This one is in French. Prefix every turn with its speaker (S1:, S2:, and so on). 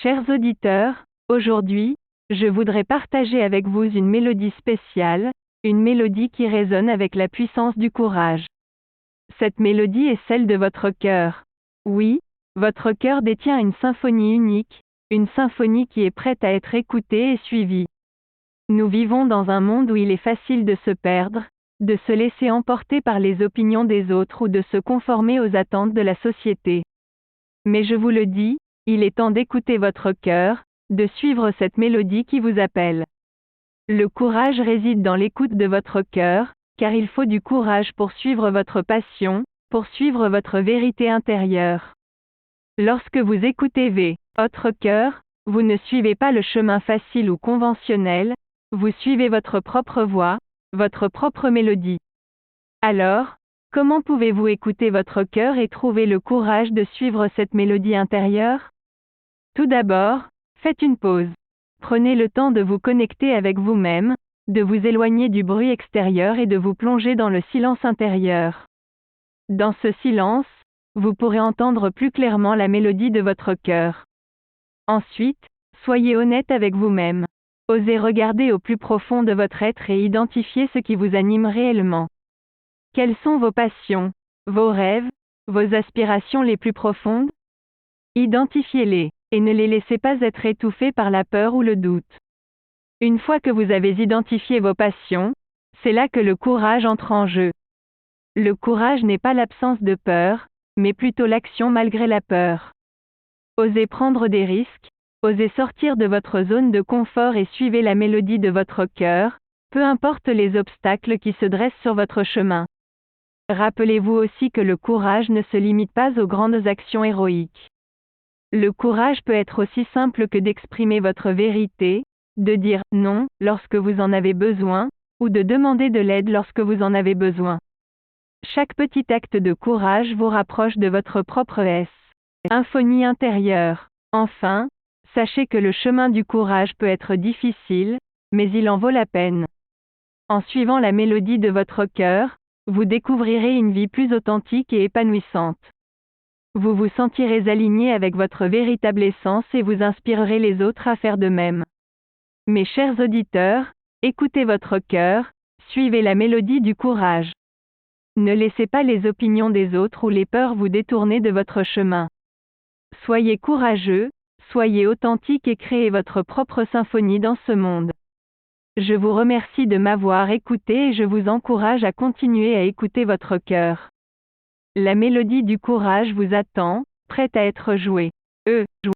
S1: Chers auditeurs, aujourd'hui, je voudrais partager avec vous une mélodie spéciale, une mélodie qui résonne avec la puissance du courage. Cette mélodie est celle de votre cœur. Oui, votre cœur détient une symphonie unique, une symphonie qui est prête à être écoutée et suivie. Nous vivons dans un monde où il est facile de se perdre, de se laisser emporter par les opinions des autres ou de se conformer aux attentes de la société. Mais je vous le dis, il est temps d'écouter votre cœur, de suivre cette mélodie qui vous appelle. Le courage réside dans l'écoute de votre cœur, car il faut du courage pour suivre votre passion, pour suivre votre vérité intérieure. Lorsque vous écoutez votre cœur, vous ne suivez pas le chemin facile ou conventionnel, vous suivez votre propre voix, votre propre mélodie. Alors, comment pouvez-vous écouter votre cœur et trouver le courage de suivre cette mélodie intérieure? Tout d'abord, faites une pause. Prenez le temps de vous connecter avec vous-même, de vous éloigner du bruit extérieur et de vous plonger dans le silence intérieur. Dans ce silence, vous pourrez entendre plus clairement la mélodie de votre cœur. Ensuite, soyez honnête avec vous-même. Osez regarder au plus profond de votre être et identifier ce qui vous anime réellement. Quelles sont vos passions, vos rêves, vos aspirations les plus profondes? Identifiez-les, et ne les laissez pas être étouffés par la peur ou le doute. Une fois que vous avez identifié vos passions, c'est là que le courage entre en jeu. Le courage n'est pas l'absence de peur, mais plutôt l'action malgré la peur. Osez prendre des risques, osez sortir de votre zone de confort et suivez la mélodie de votre cœur, peu importe les obstacles qui se dressent sur votre chemin. Rappelez-vous aussi que le courage ne se limite pas aux grandes actions héroïques. Le courage peut être aussi simple que d'exprimer votre vérité, de dire non lorsque vous en avez besoin, ou de demander de l'aide lorsque vous en avez besoin. Chaque petit acte de courage vous rapproche de votre propre symphonie intérieure. Enfin, sachez que le chemin du courage peut être difficile, mais il en vaut la peine. En suivant la mélodie de votre cœur, vous découvrirez une vie plus authentique et épanouissante. Vous vous sentirez aligné avec votre véritable essence et vous inspirerez les autres à faire de même. Mes chers auditeurs, écoutez votre cœur, suivez la mélodie du courage. Ne laissez pas les opinions des autres ou les peurs vous détourner de votre chemin. Soyez courageux, soyez authentique et créez votre propre symphonie dans ce monde. Je vous remercie de m'avoir écouté et je vous encourage à continuer à écouter votre cœur. La mélodie du courage vous attend, prête à être jouée.